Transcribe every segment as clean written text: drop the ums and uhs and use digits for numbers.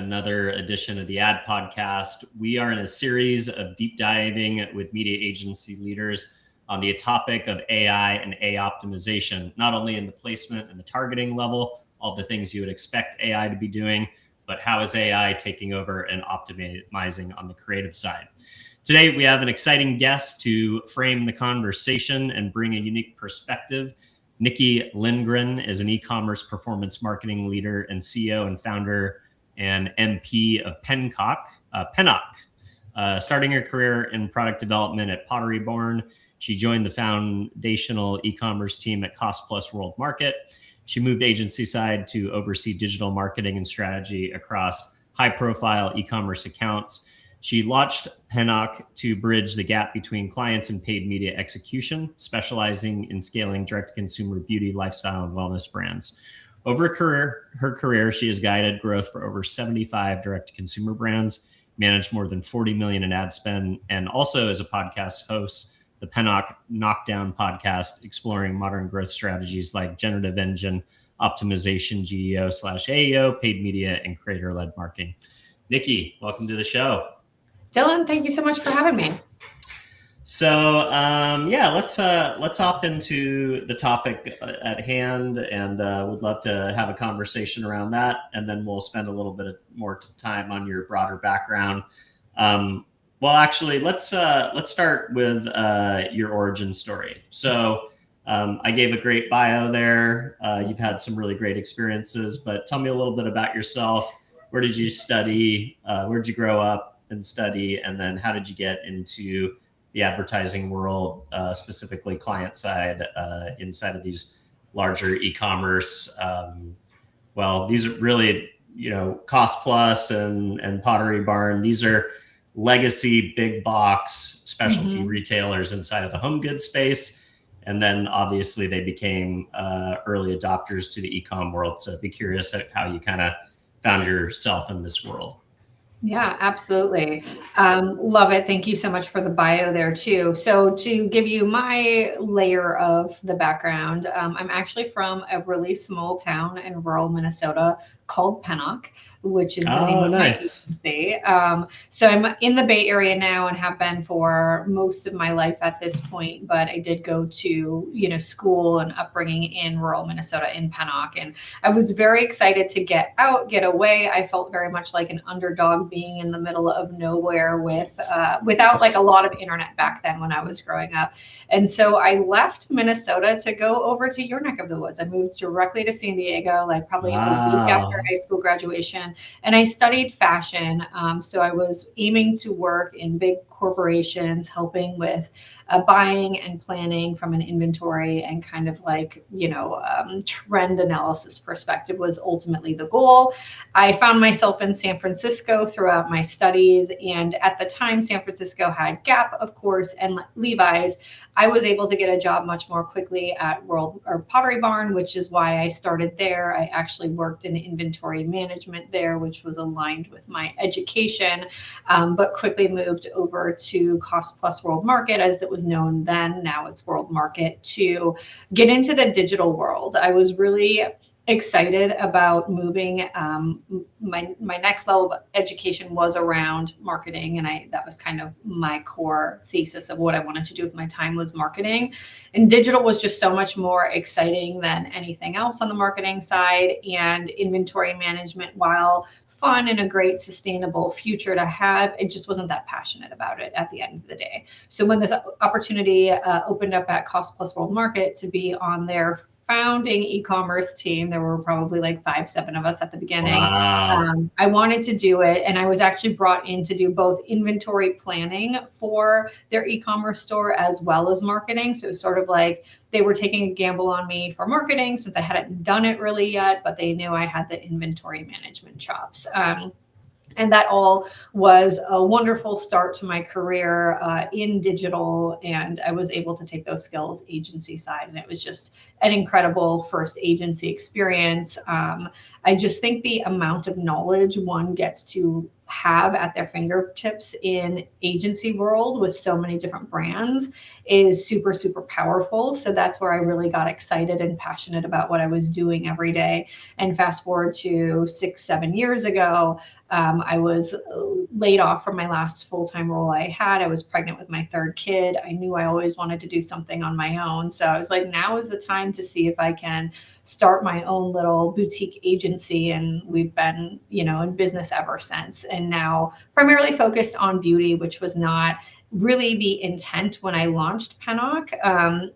another edition of the Ad Podcast. We are in a series of deep diving with media agency leaders on the topic of AI and AI optimization, not only in the placement and the targeting level, all the things you would expect AI to be doing, but how is AI taking over and optimizing on the creative side. Today, we have an exciting guest to frame the conversation and bring a unique perspective. Nikki Lindgren is an e-commerce performance marketing leader and CEO and founder and MP of Pennock. Starting her career in product development at Pottery Barn, she joined the foundational e-commerce team at Cost Plus World Market. She moved agency side to oversee digital marketing and strategy across high-profile e-commerce accounts. She launched Pennock to bridge the gap between clients and paid media execution, specializing in scaling direct-to-consumer beauty, lifestyle, and wellness brands. Over her career, she has guided growth for over 75 direct-to-consumer brands, managed more than 40 million in ad spend, and also as a podcast host, the Pennock Knockdown podcast, exploring modern growth strategies like generative engine optimization, GEO/AEO, paid media, and creator-led marketing. Nikki, welcome to the show. Dylan, thank you so much for having me. So let's hop into the topic at hand, and would love to have a conversation around that, and then we'll spend a little bit more time on your broader background. Let's start with your origin story. So I gave a great bio there. You've had some really great experiences, but tell me a little bit about yourself. Where did you study? Where did you grow up and study? And then how did you get into the advertising world, specifically client side, inside of these larger e-commerce? These are really, Cost Plus and Pottery Barn. These are legacy big box specialty retailers inside of the home goods space. And then obviously they became early adopters to the e-com world. So I'd be curious at how you kind of found yourself in this world. Yeah, absolutely. Love it. Thank you so much for the bio there too. So to give you my layer of the background, I'm actually from a really small town in rural Minnesota called Pennock, which is the name of my agency. So I'm in the Bay Area now and have been for most of my life at this point, but I did go to, school and upbringing in rural Minnesota in Pennock. And I was very excited to get out, get away. I felt very much like an underdog being in the middle of nowhere without like a lot of internet back then when I was growing up. And so I left Minnesota to go over to your neck of the woods. I moved directly to San Diego, like probably a week after high school graduation. And I studied fashion. So I was aiming to work in big corporations, helping with buying and planning from an inventory and kind of like, trend analysis perspective was ultimately the goal. I found myself in San Francisco throughout my studies. And at the time, San Francisco had Gap, of course, and Levi's. I was able to get a job much more quickly at Pottery Barn, which is why I started there. I actually worked in inventory management there, which was aligned with my education, but quickly moved over to Cost Plus World Market, as it was known then. Now it's World Market, to get into the digital world. I was really excited about moving. My next level of education was around marketing, and that was kind of my core thesis of what I wanted to do with my time was marketing. And digital was just so much more exciting than anything else on the marketing side. And inventory management, while fun and a great sustainable future to have, it just wasn't that passionate about it at the end of the day. So when this opportunity opened up at Cost Plus World Market to be on their founding e-commerce team, there were probably like 5-7 of us at the beginning. Wow. I wanted to do it, and I was actually brought in to do both inventory planning for their e-commerce store as well as marketing. So it was sort of like they were taking a gamble on me for marketing since I hadn't done it really yet, but they knew I had the inventory management chops. And that all was a wonderful start to my career in digital. And I was able to take those skills agency side. And it was just an incredible first agency experience. I just think the amount of knowledge one gets to have at their fingertips in agency world with so many different brands is super, super powerful. So that's where I really got excited and passionate about what I was doing every day. And fast forward to 6-7 years ago, I was laid off from my last full-time role I had. I was pregnant with my third kid. I knew I always wanted to do something on my own. So I was like, now is the time to see if I can start my own little boutique agency. And we've been, in business ever since. And now primarily focused on beauty, which was not really the intent when I launched Pennock.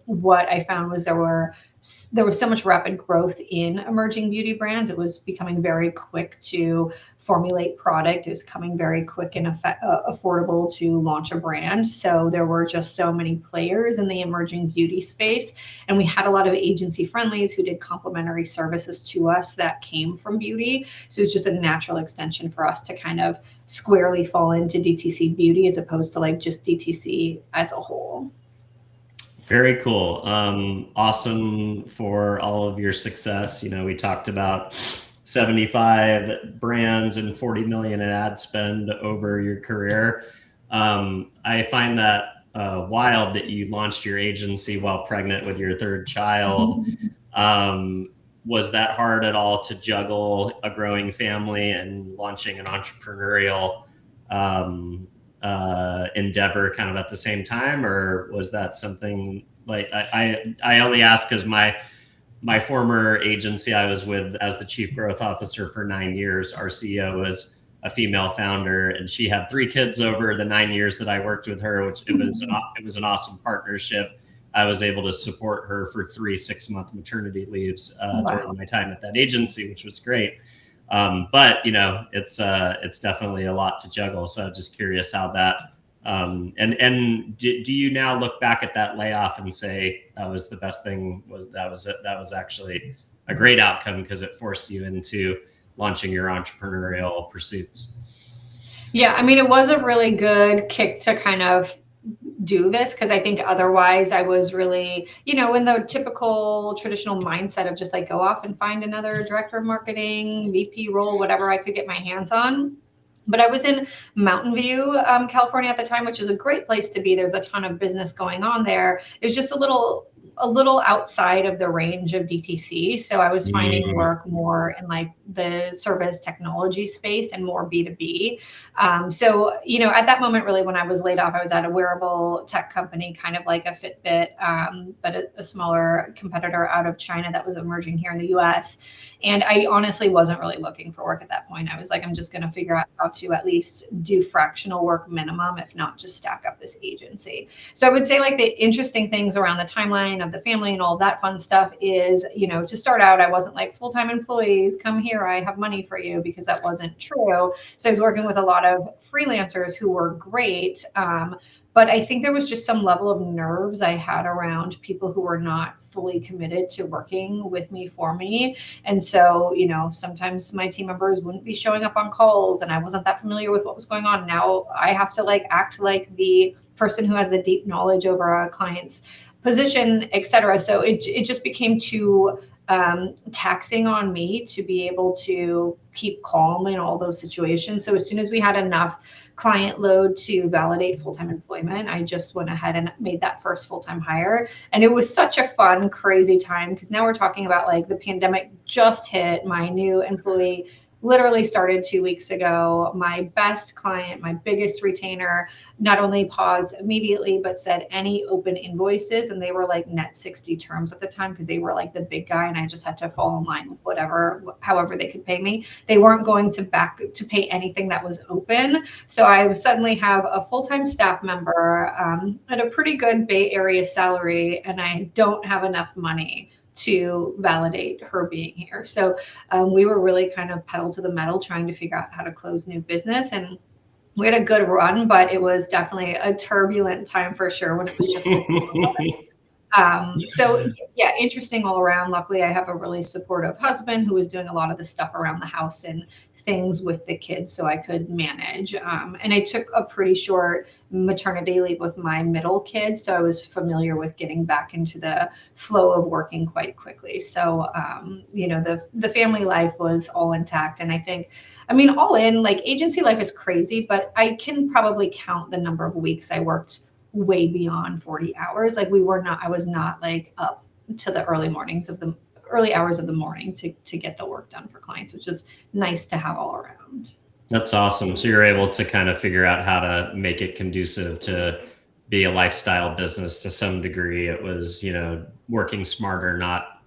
What I found was there was so much rapid growth in emerging beauty brands. It was becoming very quick to formulate product. It was coming very quick and affordable to launch a brand. So there were just so many players in the emerging beauty space. And we had a lot of agency friendlies who did complementary services to us that came from beauty. So it's just a natural extension for us to kind of squarely fall into DTC beauty as opposed to like just DTC as a whole. Very cool. Awesome for all of your success. We talked about 75 brands and 40 million in ad spend over your career. I find that wild that you launched your agency while pregnant with your third child. Was that hard at all to juggle a growing family and launching an entrepreneurial endeavor kind of at the same time, or was that something like I only ask because my former agency I was with as the chief growth officer for 9 years, our CEO was a female founder, and she had 3 kids over the 9 years that I worked with her, which it was an awesome partnership. I was able to support her for 3 6-month maternity leaves during my time at that agency, which was great. But it's definitely a lot to juggle. So I'm just curious how that, and do you now look back at that layoff and say that was the best thing? That was actually a great outcome because it forced you into launching your entrepreneurial pursuits? Yeah, I mean, it was a really good kick to kind of do this because I think otherwise I was really, in the typical traditional mindset of just like go off and find another director of marketing, VP role, whatever I could get my hands on. But I was in Mountain View, California at the time, which is a great place to be. There's a ton of business going on there. It was just a little outside of the range of DTC. So I was finding work more in like the service technology space and more B2B. So, at that moment, really, when I was laid off, I was at a wearable tech company, kind of like a Fitbit, but a smaller competitor out of China that was emerging here in the US. And I honestly wasn't really looking for work at that point. I was like, I'm just going to figure out how to at least do fractional work minimum, if not just stack up this agency. So I would say like the interesting things around the timeline of the family and all that fun stuff is, to start out, I wasn't like full-time employees, come here, I have money for you, because that wasn't true. So I was working with a lot of freelancers who were great. But I think there was just some level of nerves I had around people who were not fully committed to working with me for me. And so, sometimes my team members wouldn't be showing up on calls and I wasn't that familiar with what was going on. Now I have to like act like the person who has the deep knowledge over a client's position, et cetera. So it just became too taxing on me to be able to keep calm in all those situations. So as soon as we had enough client load to validate full-time employment, I just went ahead and made that first full-time hire. And it was such a fun, crazy time because now we're talking about like the pandemic just hit. My new employee literally started 2 weeks ago. My best client, my biggest retainer, not only paused immediately, but said any open invoices, and they were like net 60 terms at the time because they were like the big guy and I just had to fall in line with however they could pay me. They weren't going to pay anything that was open. So I would suddenly have a full-time staff member at a pretty good Bay Area salary, and I don't have enough money to validate her being here. So we were really kind of pedal to the metal trying to figure out how to close new business. And we had a good run, but it was definitely a turbulent time for sure when it was just So yeah, interesting all around. Luckily, I have a really supportive husband who was doing a lot of the stuff around the house and things with the kids, so I could manage. And I took a pretty short maternity leave with my middle kid, so I was familiar with getting back into the flow of working quite quickly. So the family life was all intact, and I think, I mean, all in, like, agency life is crazy, but I can probably count the number of weeks I worked way beyond 40 hours. Like, I was not like up to the early hours of the morning to get the work done for clients, which is nice to have all around. That's awesome. So you're able to kind of figure out how to make it conducive to be a lifestyle business to some degree. It was, working smarter, not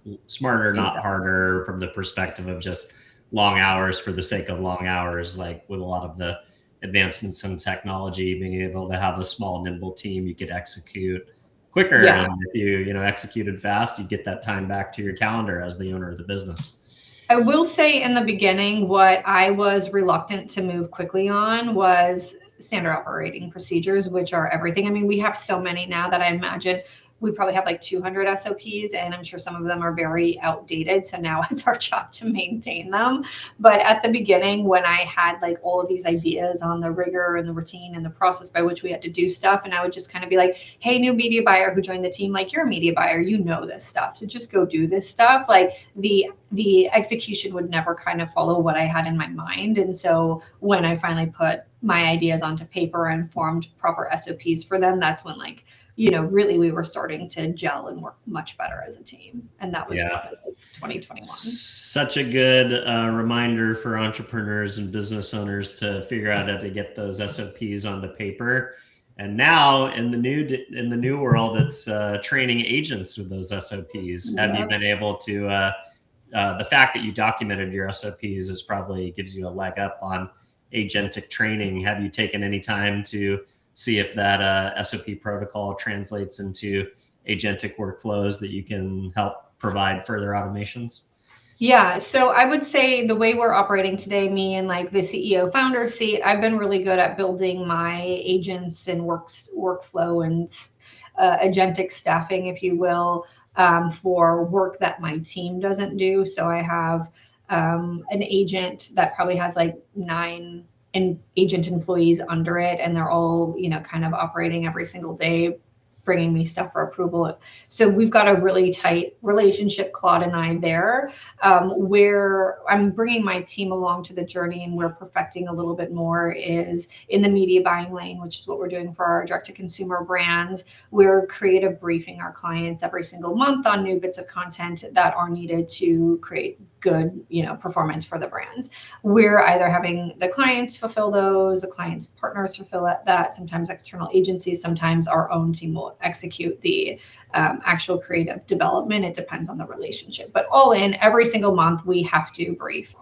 harder, from the perspective of just long hours for the sake of long hours. Like with a lot of the advancements in technology, being able to have a small, nimble team, you could execute quicker. Yeah. And if you executed fast, you get that time back to your calendar as the owner of the business. I will say in the beginning, what I was reluctant to move quickly on was standard operating procedures, which are everything. I mean, we have so many now that I imagine we probably have like 200 SOPs, and I'm sure some of them are very outdated. So now it's our job to maintain them. But at the beginning, when I had like all of these ideas on the rigor and the routine and the process by which we had to do stuff, and I would just kind of be like, hey, new media buyer who joined the team, like, you're a media buyer, you know this stuff, so just go do this stuff. Like, the execution would never kind of follow what I had in my mind. And so when I finally put my ideas onto paper and formed proper SOPs for them, that's when, like, really we were starting to gel and work much better as a team. And that was 2021. Such a good reminder for entrepreneurs and business owners to figure out how to get those SOPs onto paper. And now in the new world, it's training agents with those SOPs. Yeah. Have you been able to? The fact that you documented your SOPs is probably gives you a leg up on agentic training. Have you taken any time to see if that SOP protocol translates into agentic workflows that you can help provide further automations? Yeah, so I would say the way we're operating today, me and like the CEO founder seat, I've been really good at building my agents and workflow and agentic staffing, if you will, for work that my team doesn't do. So I have an agent that probably has like 9 agent employees under it, and they're all, kind of operating every single day, bringing me stuff for approval. So we've got a really tight relationship, Claude and I, there, where I'm bringing my team along to the journey, and we're perfecting a little bit more is in the media buying lane, which is what we're doing for our direct to consumer brands. We're creative briefing our clients every single month on new bits of content that are needed to create good, performance for the brands. We're either having the clients fulfill those, the clients' partners fulfill that, sometimes external agencies, sometimes our own team will execute the actual creative development. It depends on the relationship. But all in, every single month, we have to brief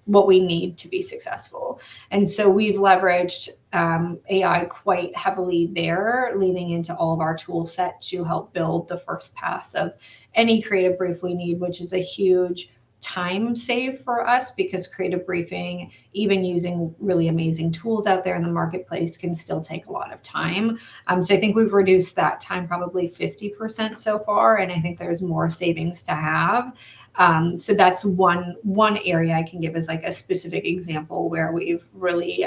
what we need to be successful. And so we've leveraged AI quite heavily there, leading into all of our tool set to help build the first pass of any creative brief we need, which is a huge time save for us, because creative briefing, even using really amazing tools out there in the marketplace, can still take a lot of time. So I think we've reduced that time probably 50% so far, and I think there's more savings to have. So that's one area I can give as like a specific example where we've really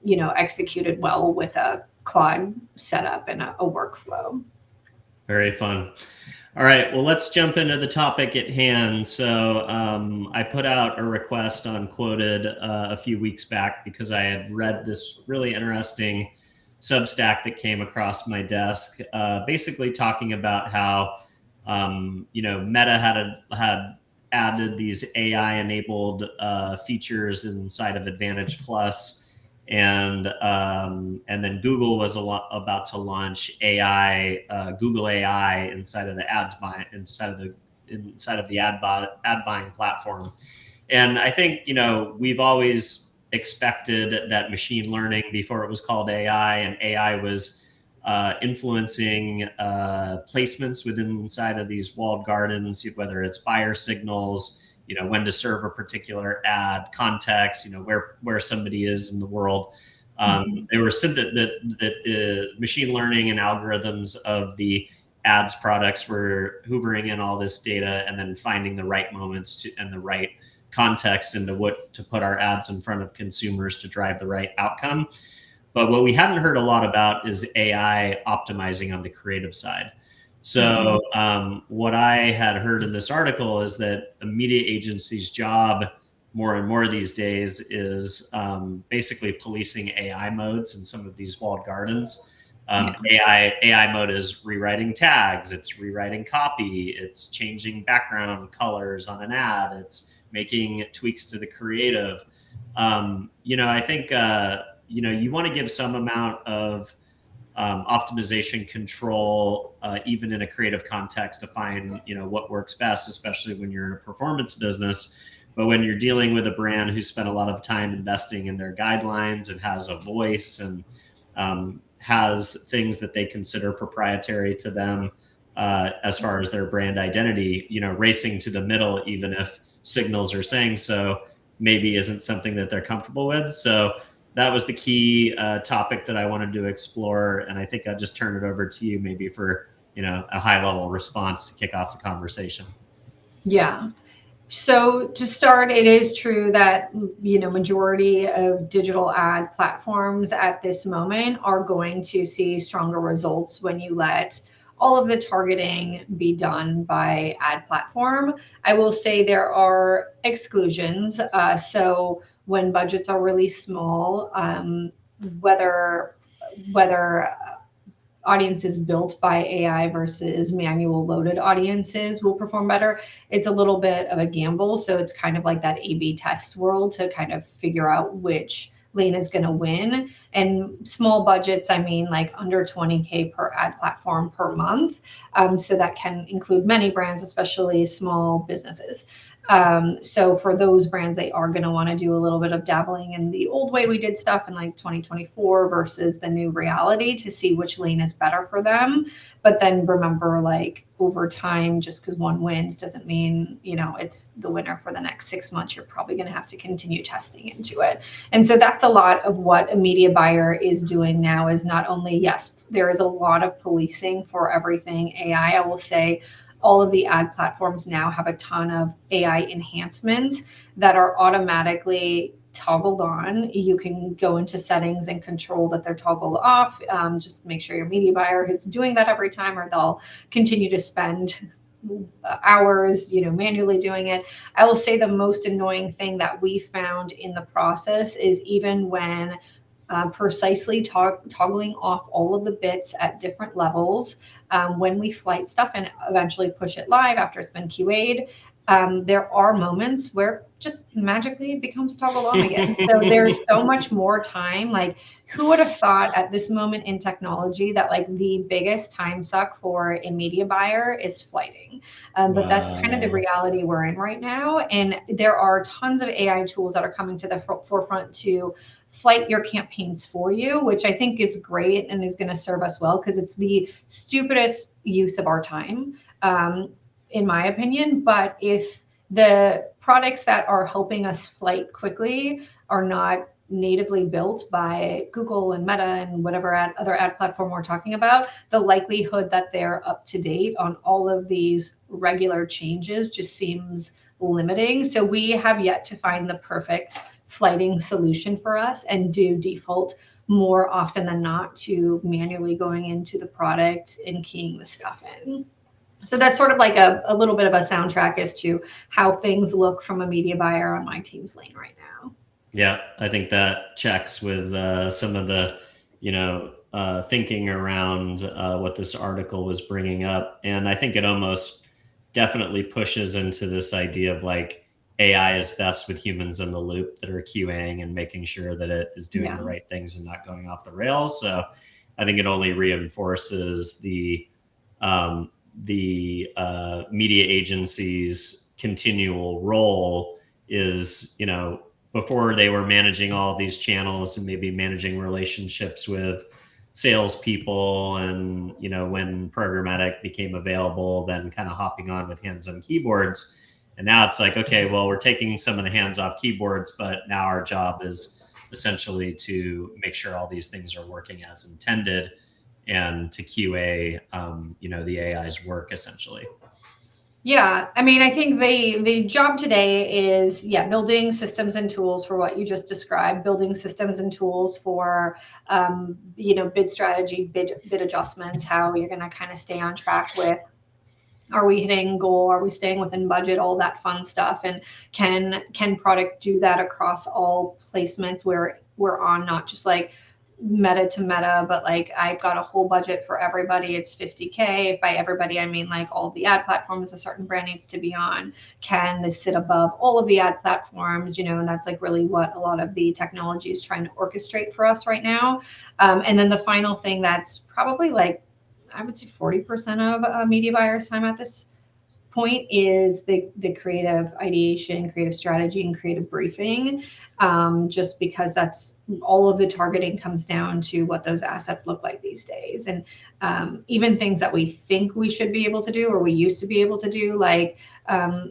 executed well with a Claude setup and a workflow. Very fun. All right, well, let's jump into the topic at hand. So I put out a request on Quoted a few weeks back because I had read this really interesting Substack that came across my desk, basically talking about how Meta had added these AI-enabled features inside of Advantage Plus. And then Google was about to launch Google AI inside of the inside of the ad buying platform. And I think we've always expected that machine learning, before it was called AI, and AI was influencing placements inside of these walled gardens, whether it's buyer signals, when to serve a particular ad, context, where somebody is in the world. They were said that the machine learning and algorithms of the ads products were hoovering in all this data and then finding the right moments and the right context into what to put our ads in front of consumers to drive the right outcome. But what we hadn't heard a lot about is AI optimizing on the creative side. So what I had heard in this article is that a media agency's job more and more these days is basically policing AI modes in some of these walled gardens. AI mode is rewriting tags, it's rewriting copy, it's changing background colors on an ad, it's making tweaks to the creative. I think you want to give some amount of optimization control, even in a creative context, to find what works best, especially when you're in a performance business. But when you're dealing with a brand who spent a lot of time investing in their guidelines and has a voice and has things that they consider proprietary to them as far as their brand identity, racing to the middle, even if signals are saying so, maybe isn't something that they're comfortable with. So that was the key topic that I wanted to explore. And I think I'll just turn it over to you maybe for, a high level response to kick off the conversation. Yeah. So to start, it is true that, majority of digital ad platforms at this moment are going to see stronger results when you let all of the targeting be done by ad platform. I will say there are exclusions. So when budgets are really small, whether audiences built by AI versus manual loaded audiences will perform better, it's a little bit of a gamble. So it's kind of like that A/B test world to kind of figure out which lane is going to win. And small budgets, I mean like under 20K per ad platform per month. So that can include many brands, especially small businesses. So for those brands, they are going to want to do a little bit of dabbling in the old way we did stuff in like 2024 versus the new reality to see which lane is better for them. But then remember, like over time, just because one wins doesn't mean, it's the winner for the next 6 months. You're probably going to have to continue testing into it. And so that's a lot of what a media buyer is doing now, is not only, yes, there is a lot of policing for everything AI. I will say all of the ad platforms now have a ton of AI enhancements that are automatically toggled on. You can go into settings and control that they're toggled off. Just make sure your media buyer is doing that every time, or they'll continue to spend hours, manually doing it. I will say the most annoying thing that we found in the process is even when precisely toggling off all of the bits at different levels. When we flight stuff and eventually push it live after it's been QA'd, there are moments where just magically it becomes toggled on again. So there's so much more time. Like, who would have thought at this moment in technology that like the biggest time suck for a media buyer is flighting? But that's kind of the reality we're in right now. And there are tons of AI tools that are coming to the forefront to flight your campaigns for you, which I think is great and is going to serve us well, because it's the stupidest use of our time, in my opinion. But if the products that are helping us flight quickly are not natively built by Google and Meta and whatever other ad platform we're talking about, the likelihood that they're up to date on all of these regular changes just seems limiting. So we have yet to find the perfect flighting solution for us, and do default more often than not to manually going into the product and keying the stuff in. So that's sort of like a little bit of a soundtrack as to how things look from a media buyer on my team's lane right now. Yeah, I think that checks with some of the, thinking around what this article was bringing up. And I think it almost definitely pushes into this idea of like AI is best with humans in the loop that are QAing and making sure that it is doing the right things and not going off the rails. So I think it only reinforces the media agency's continual role is, before they were managing all of these channels and maybe managing relationships with salespeople, and when programmatic became available, then kind of hopping on with hands on keyboards. And now it's like, okay, well, we're taking some of the hands off keyboards, but now our job is essentially to make sure all these things are working as intended. and to QA, the AI's work essentially. Yeah, I mean, I think the job today is, building systems and tools for what you just described, building systems and tools for, bid strategy, bid adjustments, how you're going to kind of stay on track with, are we hitting goal? Are we staying within budget? All that fun stuff. And can product do that across all placements where we're on not just like meta to meta, but like I've got a whole budget for everybody. It's 50K. By everybody, I mean like all of the ad platforms a certain brand needs to be on. Can this sit above all of the ad platforms? And that's like really what a lot of the technology is trying to orchestrate for us right now. And then the final thing that's probably like, I would say 40% of a media buyer's time at this point is the creative ideation, creative strategy, and creative briefing. Just because that's all of the targeting comes down to what those assets look like these days. And even things that we think we should be able to do or we used to be able to do, like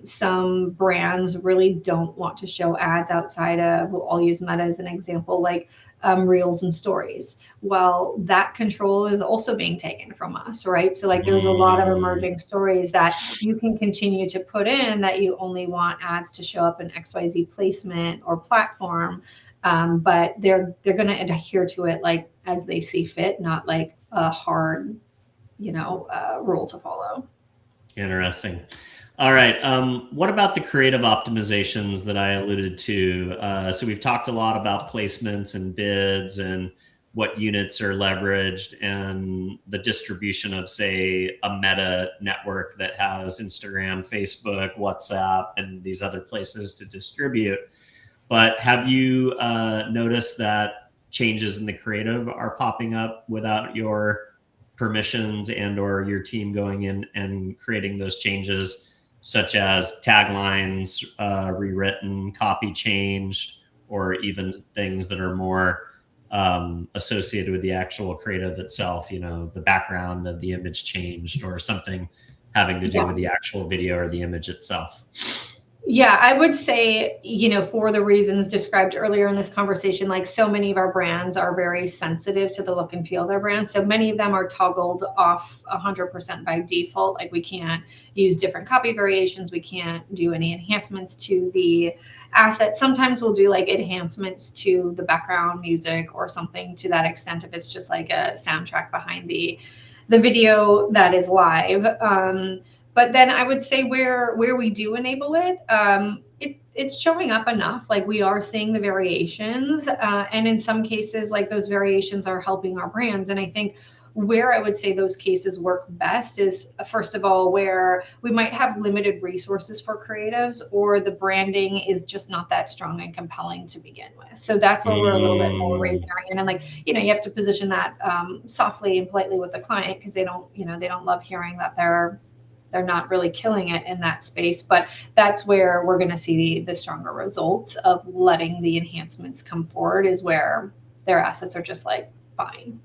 some brands really don't want to show ads outside of, I'll use Meta as an example, like reels and stories. Well, that control is also being taken from us, right? So like there's a lot of emerging stories that you can continue to put in that you only want ads to show up in XYZ placement or platform, but they're going to adhere to it like as they see fit, not like a hard, rule to follow. Interesting. All right. What about the creative optimizations that I alluded to? So we've talked a lot about placements and bids and what units are leveraged and the distribution of, say, a Meta network that has Instagram, Facebook, WhatsApp, and these other places to distribute. But have you noticed that changes in the creative are popping up without your permissions and or your team going in and creating those changes, such as taglines rewritten, copy changed, or even things that are more associated with the actual creative itself, the background of the image changed or something having to do with the actual video or the image itself? Yeah, I would say, for the reasons described earlier in this conversation, like so many of our brands are very sensitive to the look and feel of their brands. So many of them are toggled off 100% by default. Like we can't use different copy variations. We can't do any enhancements to the asset. Sometimes we'll do like enhancements to the background music or something to that extent if it's just like a soundtrack behind the video that is live. But then I would say where we do enable it, it's showing up enough. Like we are seeing the variations, and in some cases, like those variations are helping our brands. And I think where I would say those cases work best is, first of all, where we might have limited resources for creatives, or the branding is just not that strong and compelling to begin with. So that's where we're a little bit more raising our hand. And like, you have to position that softly and politely with the client, because they don't love hearing that they're not really killing it in that space. But that's where we're going to see the stronger results of letting the enhancements come forward, is where their assets are just like fine.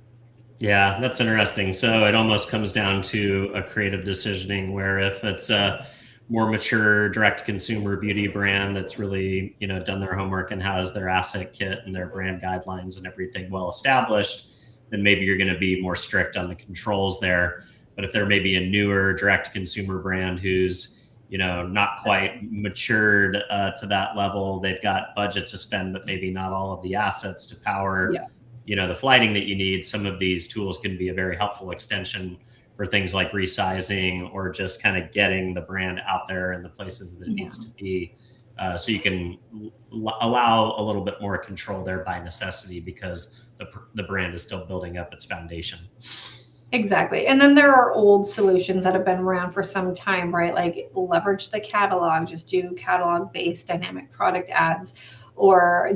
Yeah, that's interesting. So it almost comes down to a creative decisioning, where if it's a more mature direct consumer beauty brand that's really, done their homework and has their asset kit and their brand guidelines and everything well established, then maybe you're going to be more strict on the controls there. But if there may be a newer direct consumer brand who's, not quite matured to that level, they've got budget to spend, but maybe not all of the assets to power, the flighting that you need. Some of these tools can be a very helpful extension for things like resizing or just kind of getting the brand out there in the places that it needs to be. So you can allow a little bit more control there by necessity, because the brand is still building up its foundation. Exactly. And then there are old solutions that have been around for some time, right? Like leverage the catalog, just do catalog based dynamic product ads, or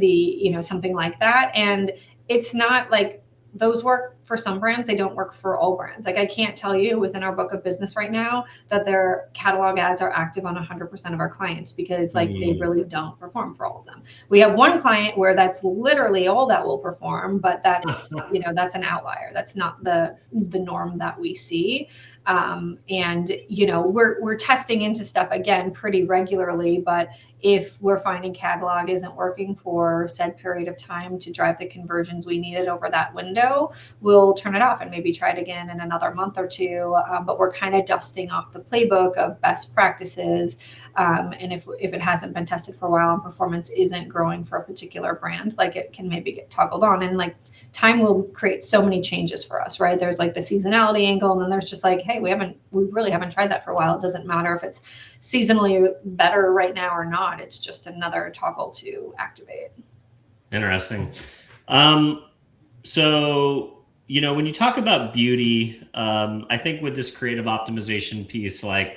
something like that. And it's not like those work for some brands, they don't work for all brands. Like I can't tell you within our book of business right now that their catalog ads are active on 100% of our clients, because like they really don't perform for all of them. We have one client where that's literally all that will perform, but that's that's an outlier. That's not the norm that we see. And, you know, we're testing into stuff again pretty regularly, but if we're finding catalog isn't working for said period of time to drive the conversions we needed over that window, we'll turn it off and maybe try it again in another month or two. But we're kind of dusting off the playbook of best practices. And if it hasn't been tested for a while and performance isn't growing for a particular brand, like it can maybe get toggled on. And like time will create so many changes for us, right? There's like the seasonality angle, and then there's just like, hey, we really haven't tried that for a while. It doesn't matter if it's seasonally better right now or not. It's just another toggle to activate. Interesting. So, you know, when you talk about beauty, I think with this creative optimization piece, like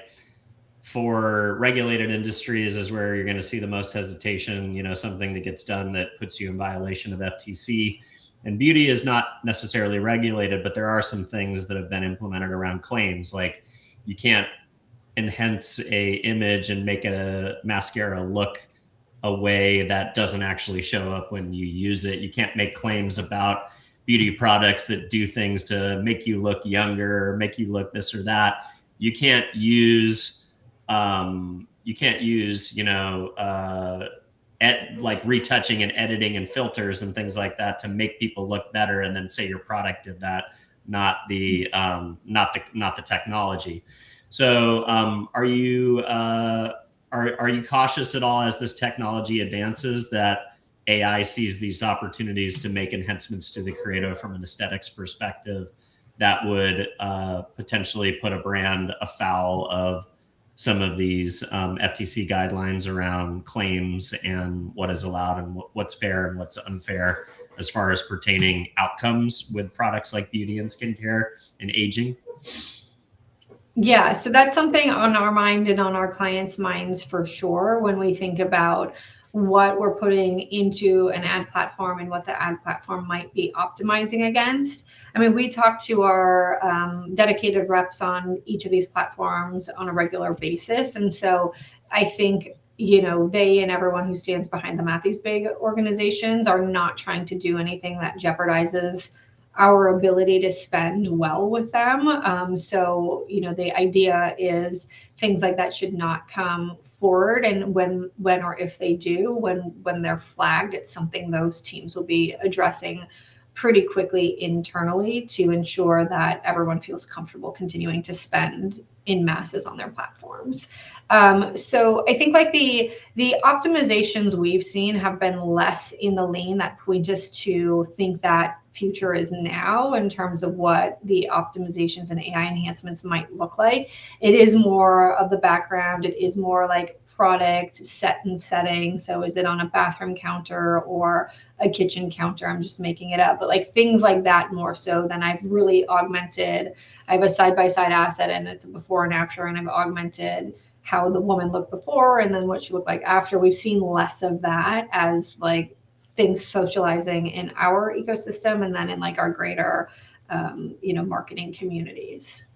for regulated industries is where you're going to see the most hesitation, you know, something that gets done that puts you in violation of FTC. And beauty is not necessarily regulated, but there are some things that have been implemented around claims. Like you can't enhance a image and make a mascara look a way that doesn't actually show up when you use it. You can't make claims about beauty products that do things to make you look younger, or make you look this or that. You can't use, you know, like retouching and editing and filters and things like that to make people look better, and then say your product did that, not the technology. So, are you cautious at all as this technology advances that AI sees these opportunities to make enhancements to the creative from an aesthetics perspective that would potentially put a brand afoul of some of these FTC guidelines around claims and what is allowed and what's fair and what's unfair as far as pertaining outcomes with products like beauty and skincare and aging? Yeah, so that's something on our mind and on our clients' minds for sure when we think about what we're putting into an ad platform and what the ad platform might be optimizing against. I mean, we talk to our dedicated reps on each of these platforms on a regular basis. And so I think, you know, they and everyone who stands behind them at these big organizations are not trying to do anything that jeopardizes our ability to spend well with them. So, you know, the idea is things like that should not come forward. And when or if they do, when they're flagged, it's something those teams will be addressing pretty quickly internally to ensure that everyone feels comfortable continuing to spend in masses on their platforms. So I think like the optimizations we've seen have been less in the lane that point us to think that future is now in terms of what the optimizations and AI enhancements might look like. It is more of the background. It is more like product set and setting. So is it on a bathroom counter or a kitchen counter? I'm just making it up, but like things like that more so than I've really augmented. I have a side-by-side asset and it's a before and after, and I've augmented how the woman looked before and then what she looked like after. We've seen less of that as like things socializing in our ecosystem and then in like our greater, you know, marketing communities.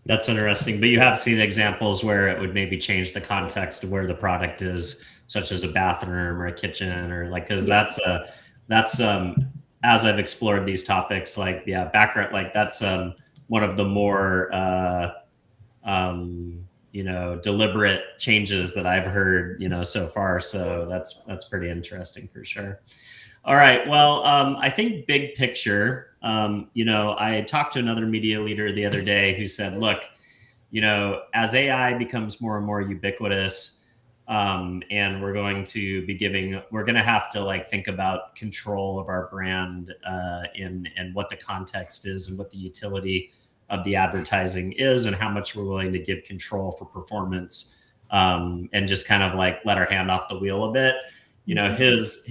That's interesting. But you have seen examples where it would maybe change the context of where the product is, such as a bathroom or a kitchen, or like, because that's as I've explored these topics, like, yeah, background, like that's one of the more you know, deliberate changes that I've heard, you know, so far. So that's pretty interesting for sure. All right. Well, I think big picture, you know, I talked to another media leader the other day who said, look, you know, as AI becomes more and more ubiquitous, and we're going to have to like think about control of our brand and what the context is and what the utility of the advertising is and how much we're willing to give control for performance, and just kind of like let our hand off the wheel a bit. You know, his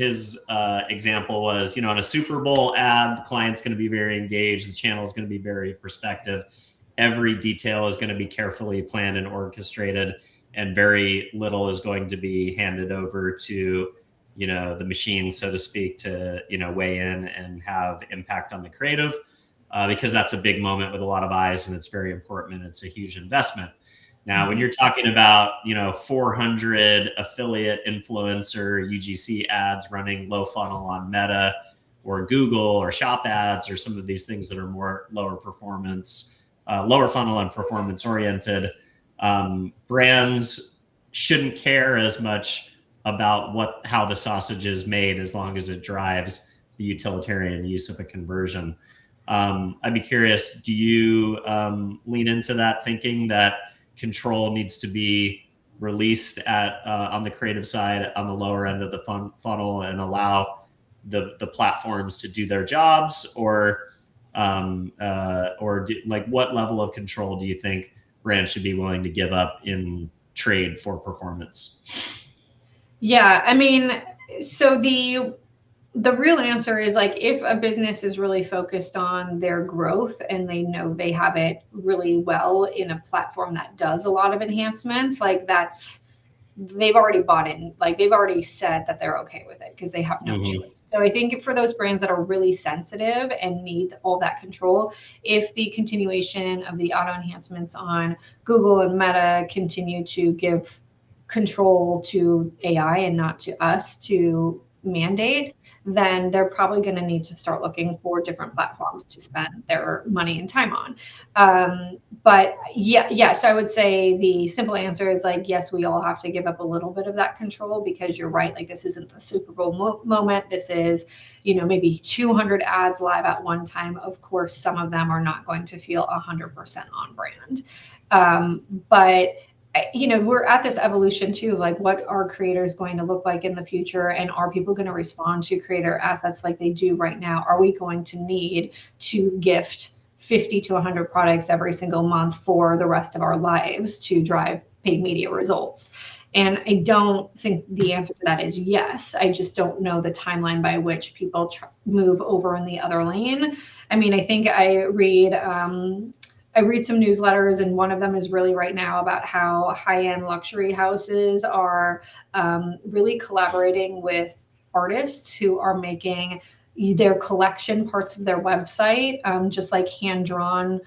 example was, you know, in a Super Bowl ad, the client's going to be very engaged. The channel is going to be very perspective. Every detail is going to be carefully planned and orchestrated, and very little is going to be handed over to, you know, the machine, so to speak, to, you know, weigh in and have impact on the creative, because that's a big moment with a lot of eyes and it's very important and it's a huge investment. Now, when you're talking about, you know, 400 affiliate influencer UGC ads running low funnel on Meta or Google or Shop ads or some of these things that are more lower performance, lower funnel and performance oriented, brands shouldn't care as much about how the sausage is made as long as it drives the utilitarian use of a conversion. I'd be curious, do you lean into that thinking that control needs to be released on the creative side, on the lower end of the funnel, and allow the platforms to do their jobs, or what level of control do you think brands should be willing to give up in trade for performance? Yeah, I mean, so the real answer is, like, if a business is really focused on their growth and they know they have it really well in a platform that does a lot of enhancements, like, they've already bought in, like, they've already said that they're okay with it because they have no choice. So I think for those brands that are really sensitive and need all that control, if the continuation of the auto enhancements on Google and Meta continue to give control to AI and not to us to mandate, then they're probably going to need to start looking for different platforms to spend their money and time on. But yes, I would say the simple answer is, like, yes, we all have to give up a little bit of that control, because you're right. Like, this isn't the Super Bowl moment. This is, maybe 200 ads live at one time. Of course, some of them are not going to feel 100% on brand. But we're at this evolution too. Like, what are creators going to look like in the future? And are people going to respond to creator assets like they do right now? Are we going to need to gift 50 to 100 products every single month for the rest of our lives to drive paid media results? And I don't think the answer to that is yes. I just don't know the timeline by which people move over in the other lane. I mean, I think I read some newsletters, and one of them is really right now about how high-end luxury houses are really collaborating with artists who are making their collection parts of their website, just like hand-drawn,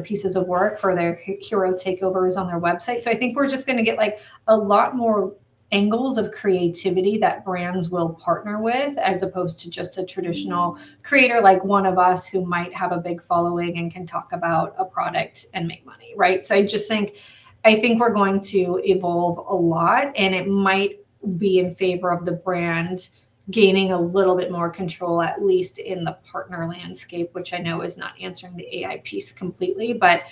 pieces of work for their hero takeovers on their website. So I think we're just going to get, like, a lot more angles of creativity that brands will partner with, as opposed to just a traditional creator like one of us who might have a big following and can talk about a product and make money, right? So I think we're going to evolve a lot, and it might be in favor of the brand gaining a little bit more control, at least in the partner landscape, which I know is not answering the AI piece completely, but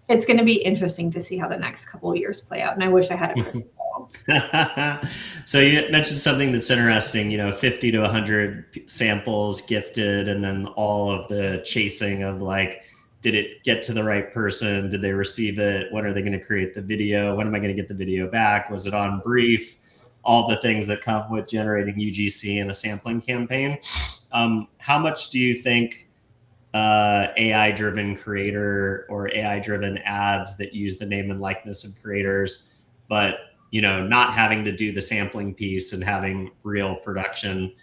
it's going to be interesting to see how the next couple of years play out. And I wish I had a crystal ball. So you mentioned something that's interesting, 50 to 100 samples gifted, and then all of the chasing of, like, did it get to the right person? Did they receive it? When are they going to create the video? When am I going to get the video back? Was it on brief? All the things that come with generating UGC in a sampling campaign. How much do you think AI-driven creator or AI-driven ads that use the name and likeness of creators, but not having to do the sampling piece and having real production?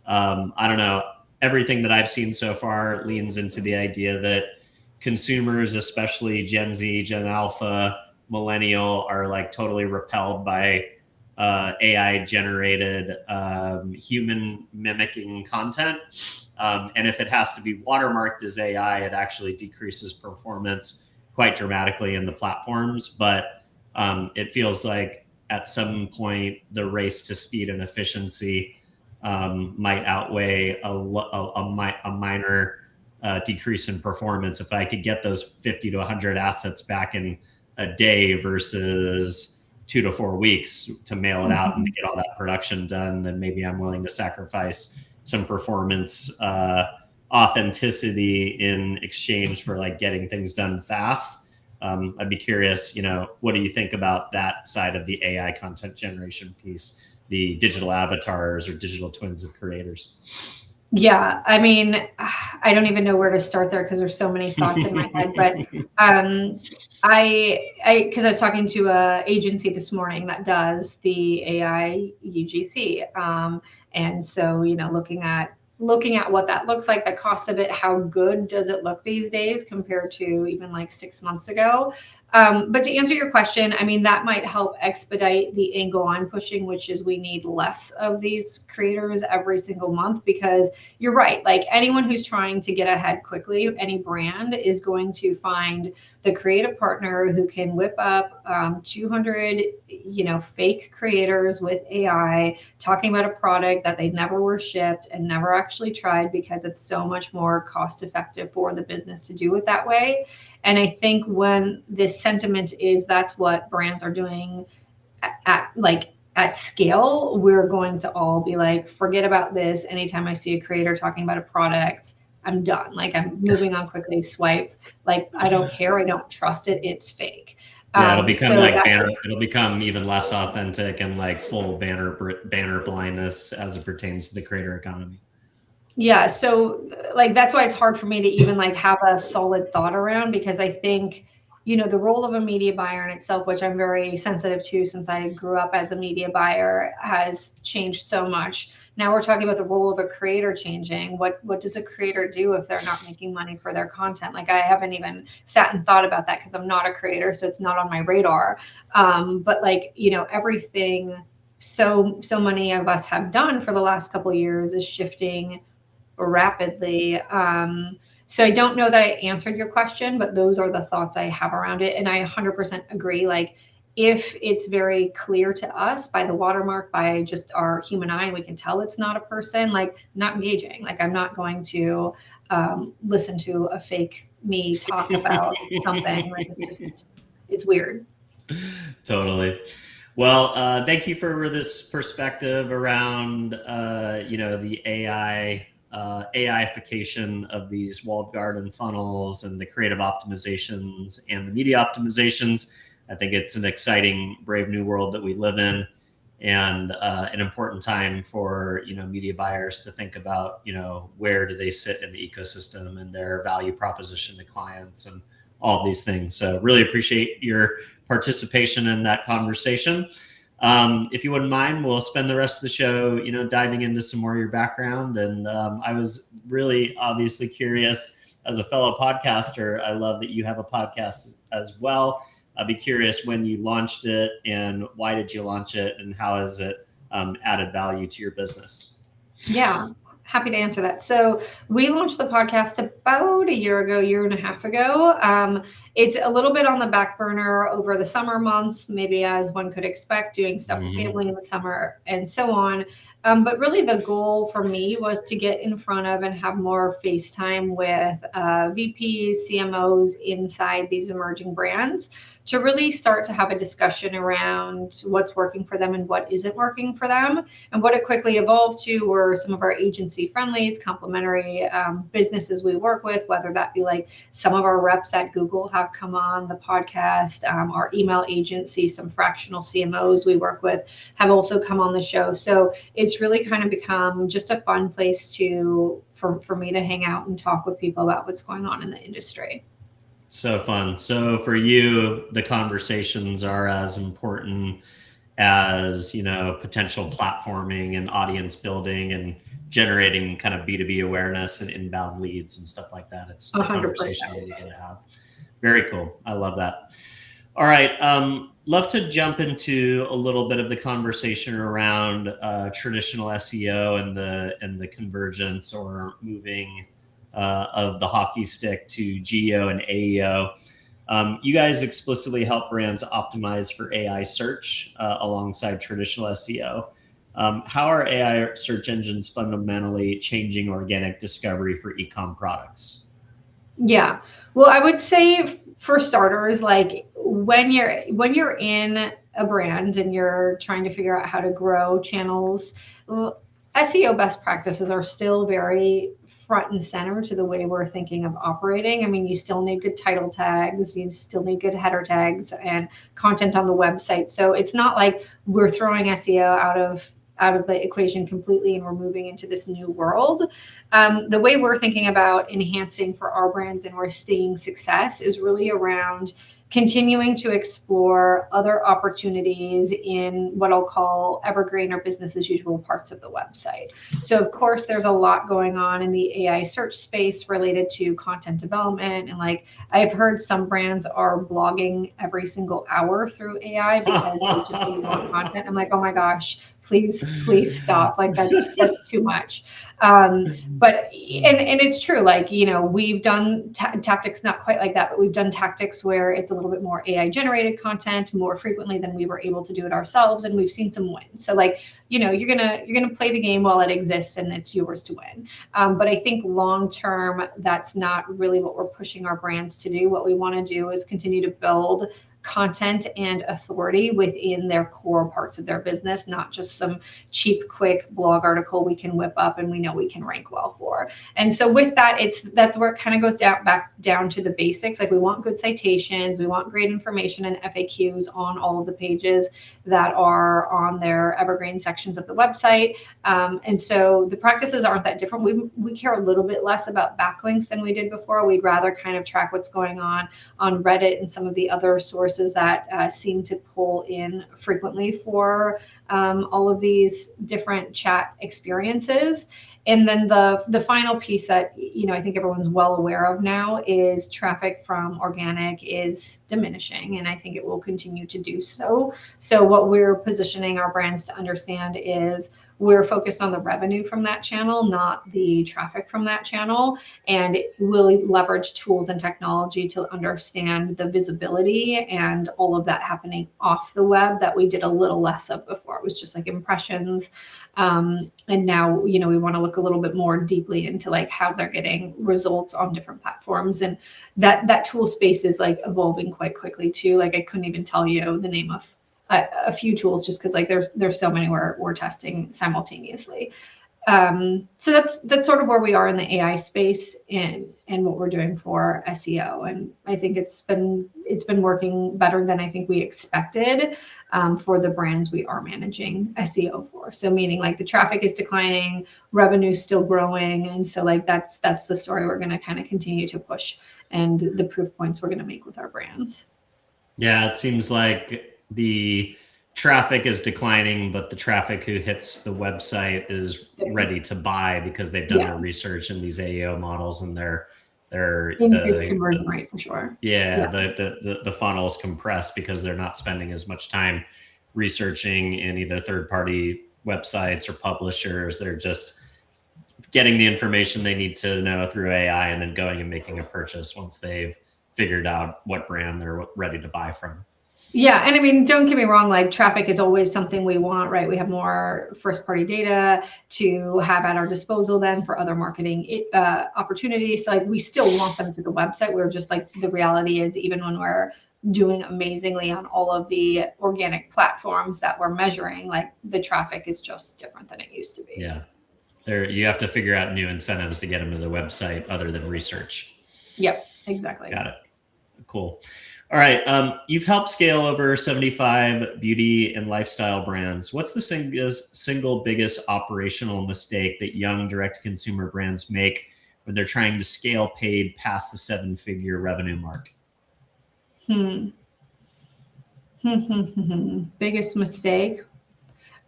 I don't know. Everything that I've seen so far leans into the idea that consumers, especially Gen Z, Gen Alpha, Millennial, are, like, totally repelled by AI-generated human mimicking content. And if it has to be watermarked as AI, it actually decreases performance quite dramatically in the platforms. But it feels like at some point the race to speed and efficiency might outweigh a minor decrease in performance. If I could get those 50 to 100 assets back in a day versus 2 to 4 weeks to mail it out and to get all that production done, then maybe I'm willing to sacrifice some performance authenticity in exchange for, like, getting things done fast. I'd be curious, what do you think about that side of the AI content generation piece, the digital avatars or digital twins of creators? Yeah, I mean, I don't even know where to start there because there's so many thoughts in my head. But because I was talking to an agency this morning that does the AI UGC, and so looking at what that looks like, the cost of it, how good does it look these days compared to even like 6 months ago. But to answer your question, I mean, that might help expedite the angle I'm pushing, which is we need less of these creators every single month, because you're right. Like anyone who's trying to get ahead quickly, any brand is going to find the creative partner who can whip up 200, fake creators with AI talking about a product that they never were shipped and never actually tried, because it's so much more cost effective for the business to do it that way. And I think when this sentiment is that's what brands are doing at scale, we're going to all be like, forget about this. Anytime I see a creator talking about a product, I'm done. Like I'm moving on quickly, swipe. Like I don't care. I don't trust it. It's fake. Yeah, it'll become So like that, banner. It'll become even less authentic and like full banner blindness as it pertains to the creator economy. yeah. So like, that's why it's hard for me to even like have a solid thought around, because I think, the role of a media buyer in itself, which I'm very sensitive to since I grew up as a media buyer, has changed so much. Now we're talking about the role of a creator changing. What does a creator do if they're not making money for their content? Like I haven't even sat and thought about that because I'm not a creator, so it's not on my radar. But like, everything so many of us have done for the last couple of years is shifting rapidly. So I don't know that I answered your question, but those are the thoughts I have around it. And I 100% agree. Like if it's very clear to us by the watermark, by just our human eye, and we can tell it's not a person, like not engaging. Like I'm not going to listen to a fake me talk about something. Like it's weird. Totally. Well, thank you for this perspective around, the AIification of these walled garden funnels and the creative optimizations and the media optimizations. I think it's an exciting, brave new world that we live in, and an important time for media buyers to think about where do they sit in the ecosystem and their value proposition to clients and all of these things. So really appreciate your participation in that conversation. If you wouldn't mind, we'll spend the rest of the show, diving into some more of your background. And I was really obviously curious as a fellow podcaster. I love that you have a podcast as well. I'd be curious when you launched it and why did you launch it and how has it added value to your business? Yeah, happy to answer that. So we launched the podcast about a year and a half ago. It's a little bit on the back burner over the summer months, maybe as one could expect, doing stuff with family in the summer and so on. But really the goal for me was to get in front of and have more FaceTime with VPs, CMOs inside these emerging brands to really start to have a discussion around what's working for them and what isn't working for them. And what it quickly evolved to were some of our agency friendlies, complementary businesses we work with, whether that be like some of our reps at Google have come on the podcast, our email agency, some fractional CMOs we work with have also come on the show. So it's really kind of become just a fun place for me to hang out and talk with people about what's going on in the industry. So fun. So for you, the conversations are as important as, potential platforming and audience building and generating kind of B2B awareness and inbound leads and stuff like that. It's the 100%. conversations that you get to have. Very cool. I love that. All right. Love to jump into a little bit of the conversation around traditional SEO and the convergence or moving of the hockey stick to GEO and AEO. You guys explicitly help brands optimize for AI search alongside traditional SEO. How are AI search engines fundamentally changing organic discovery for e-com products? Yeah. Well, I would say for starters, like when you're in a brand and you're trying to figure out how to grow channels, SEO best practices are still very front and center to the way we're thinking of operating. I mean, you still need good title tags, you still need good header tags and content on the website. So it's not like we're throwing SEO out of the equation completely and we're moving into this new world. The way we're thinking about enhancing for our brands and we're seeing success is really around continuing to explore other opportunities in what I'll call evergreen or business as usual parts of the website. So of course, there's a lot going on in the AI search space related to content development. And like, I've heard some brands are blogging every single hour through AI because they just want content. I'm like, oh my gosh, please stop. Like that's too much. But it's true. Like, we've done tactics, not quite like that, but we've done tactics where it's a little bit more AI generated content more frequently than we were able to do it ourselves. And we've seen some wins. So like, you're gonna play the game while it exists and it's yours to win. But I think long term, that's not really what we're pushing our brands to do. What we want to do is continue to build content and authority within their core parts of their business, not just some cheap, quick blog article we can whip up and we know we can rank well for. And so with that, that's where it kind of goes back down to the basics. Like, we want good citations, we want great information and FAQs on all of the pages that are on their evergreen sections of the website. And so the practices aren't that different. We care a little bit less about backlinks than we did before. We'd rather kind of track what's going on Reddit and some of the other sources that seem to pull in frequently for all of these different chat experiences. And then the final piece that I think everyone's well aware of now is traffic from organic is diminishing, and I think it will continue to do so. So what we're positioning our brands to understand is we're focused on the revenue from that channel, not the traffic from that channel, and we'll leverage tools and technology to understand the visibility and all of that happening off the web that we did a little less of before. It was just like impressions. And now, we want to look a little bit more deeply into like how they're getting results on different platforms. And that tool space is like evolving quite quickly too. Like, I couldn't even tell you the name of a few tools just because like there's so many we're testing simultaneously. So that's sort of where we are in the AI space and what we're doing for SEO. And I think it's been working better than I think we expected for the brands we are managing SEO for. So meaning like the traffic is declining, revenue still growing. And so like that's the story we're going to kind of continue to push and the proof points we're going to make with our brands. Yeah, it seems like the traffic is declining, but the traffic who hits the website is ready to buy because they've done their research in these AEO models and their conversion rate for sure. The funnel is compressed because they're not spending as much time researching in either third-party websites or publishers. They're just getting the information they need to know through AI and then going and making a purchase once they've figured out what brand they're ready to buy from. Yeah. And I mean, don't get me wrong, like traffic is always something we want, right? We have more first party data to have at our disposal then for other marketing opportunities. So like we still want them to the website. We're just like, the reality is even when we're doing amazingly on all of the organic platforms that we're measuring, like the traffic is just different than it used to be. Yeah. You have to figure out new incentives to get them to the website other than research. Yep, exactly. Got it. Cool. All right. You've helped scale over 75 beauty and lifestyle brands. What's the single biggest operational mistake that young direct-to-consumer brands make when they're trying to scale paid past the 7-figure revenue mark? Biggest mistake?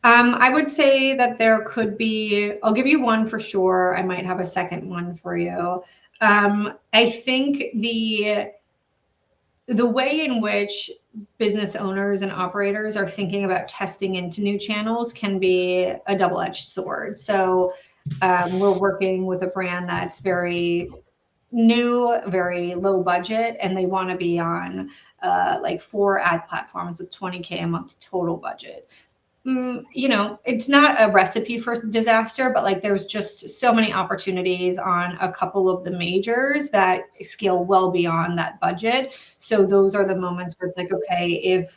I would say that there could be, I'll give you one for sure. I might have a second one for you. I think the way in which business owners and operators are thinking about testing into new channels can be a double-edged sword. So we're working with a brand that's very new, very low budget, and they want to be on like 4 ad platforms with $20K a month total budget. It's not a recipe for disaster, but like there's just so many opportunities on a couple of the majors that scale well beyond that budget. So those are the moments where it's like, okay,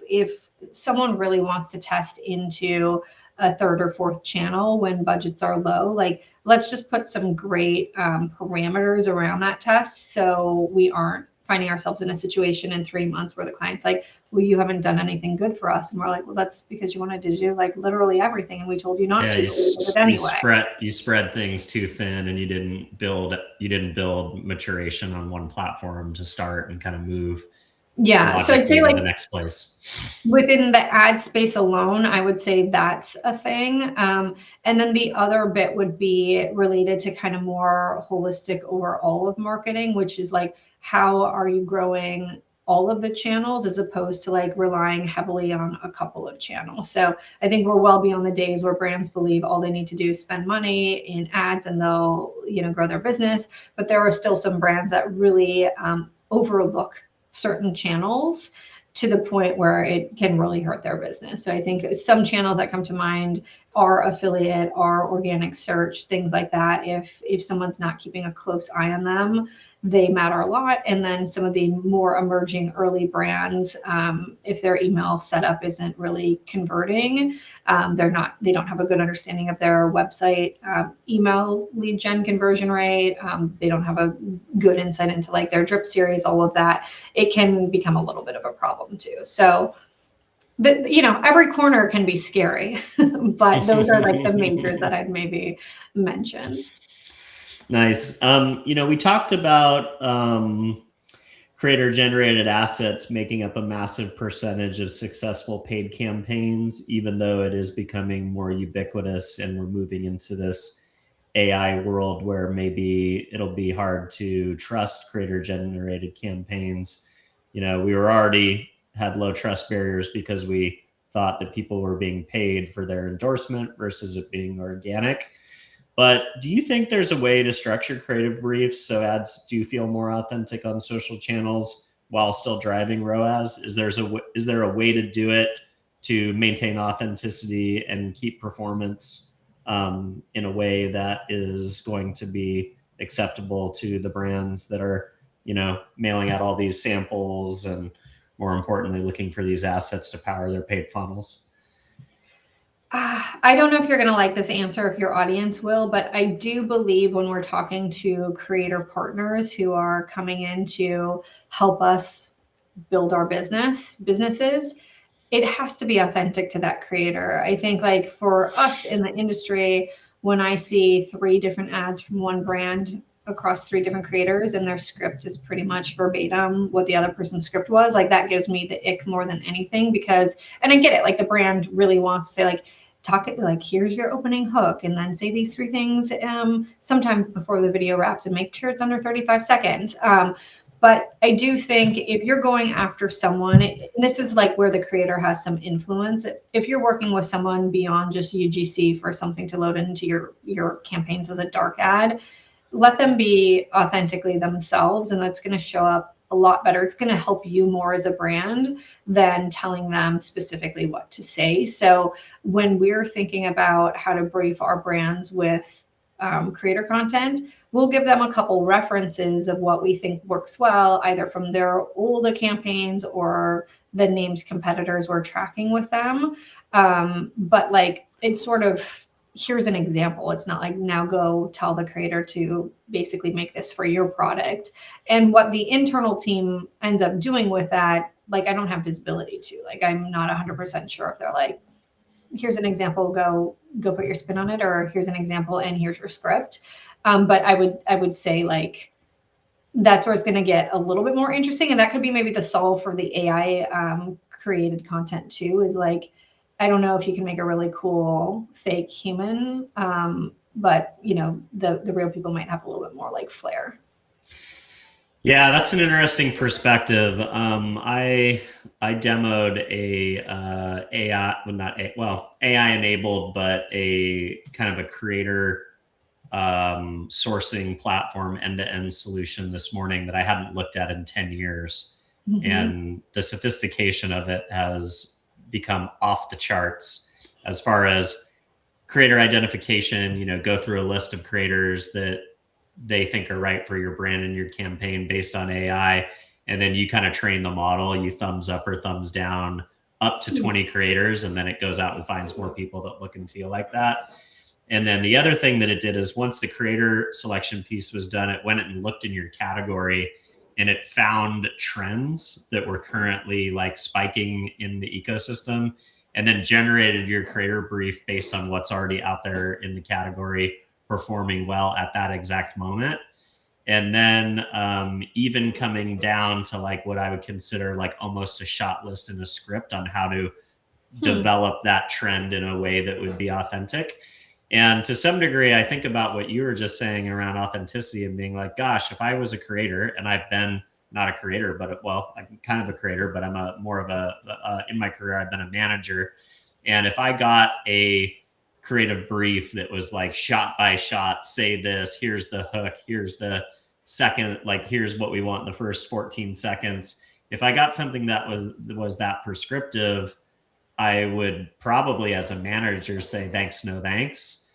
if someone really wants to test into a 3rd or 4th channel when budgets are low, like let's just put some great parameters around that test so we aren't finding ourselves in a situation in 3 months where the client's like, well, you haven't done anything good for us. And we're like, well, that's because you wanted to do like literally everything. And we told you not to. You spread things too thin and you didn't build maturation on one platform to start and kind of move Yeah. So I'd say logically to like the next place. within the ad space alone, I would say that's a thing. And then the other bit would be related to kind of more holistic overall of marketing, which is like, how are you growing all of the channels as opposed to like relying heavily on a couple of channels. So I think we're well beyond the days where brands believe all they need to do is spend money in ads and they'll, grow their business. But there are still some brands that really overlook certain channels to the point where it can really hurt their business. So I think some channels that come to mind are affiliate, are organic search, things like that. If someone's not keeping a close eye on them, they matter a lot. And then some of the more emerging early brands, if their email setup isn't really converting, they don't have a good understanding of their website email lead gen conversion rate. They don't have a good insight into like their drip series, all of that. It can become a little bit of a problem too. So every corner can be scary, but those are like the majors that I'd maybe mention. Nice. We talked about creator generated assets making up a massive percentage of successful paid campaigns, even though it is becoming more ubiquitous and we're moving into this AI world where maybe it'll be hard to trust creator generated campaigns. We were already had low trust barriers because we thought that people were being paid for their endorsement versus it being organic. But do you think there's a way to structure creative briefs so ads do feel more authentic on social channels while still driving ROAS? Is there a way to do it to maintain authenticity and keep performance in a way that is going to be acceptable to the brands that are, mailing out all these samples and, more importantly, looking for these assets to power their paid funnels? I don't know if you're going to like this answer, if your audience will, but I do believe when we're talking to creator partners who are coming in to help us build our businesses, it has to be authentic to that creator. I think like for us in the industry, when I see 3 different ads from one brand across 3 different creators and their script is pretty much verbatim what the other person's script was, like that gives me the ick more than anything because, and I get it, like the brand really wants to say like, talk it like, here's your opening hook and then say these 3 things sometime before the video wraps and make sure it's under 35 seconds. But I do think if you're going after someone, and this is like where the creator has some influence, if you're working with someone beyond just UGC for something to load into your campaigns as a dark ad, let them be authentically themselves, and that's going to show up a lot better. It's going to help you more as a brand than telling them specifically what to say. So when we're thinking about how to brief our brands with creator content, we'll give them a couple references of what we think works well, either from their older campaigns or the named competitors we're tracking with them. But like, it's sort of, here's an example. It's not like now go tell the creator to basically make this for your product. And what the internal team ends up doing with that, like I don't have visibility to, like I'm not 100% sure if they're like, here's an example, go put your spin on it, or here's an example and here's your script. But I would say like that's where it's going to get a little bit more interesting, and that could be maybe the solve for the AI created content too. Is like, I don't know if you can make a really cool fake human, but the real people might have a little bit more like flair. Yeah, that's an interesting perspective. I demoed a AI, AI enabled, but a kind of a creator sourcing platform end-to-end solution this morning that I hadn't looked at in 10 years. Mm-hmm. And the sophistication of it has become off the charts as far as creator identification, go through a list of creators that they think are right for your brand and your campaign based on AI. And then you kind of train the model, you thumbs up or thumbs down up to 20 creators. And then it goes out and finds more people that look and feel like that. And then the other thing that it did is once the creator selection piece was done, it went and looked in your category and it found trends that were currently like spiking in the ecosystem and then generated your creator brief based on what's already out there in the category performing well at that exact moment. And then even coming down to like what I would consider like almost a shot list and a script on how to develop that trend in a way that would be authentic. And to some degree, I think about what you were just saying around authenticity and being like, gosh, if I was a creator, and I've been not a creator, but well, I'm kind of a creator, but I'm more of in my career, I've been a manager. And if I got a creative brief that was like shot by shot, say this, here's the hook, here's the second, like here's what we want in the first 14 seconds. If I got something that was that prescriptive, I would probably, as a manager, say thanks, no thanks.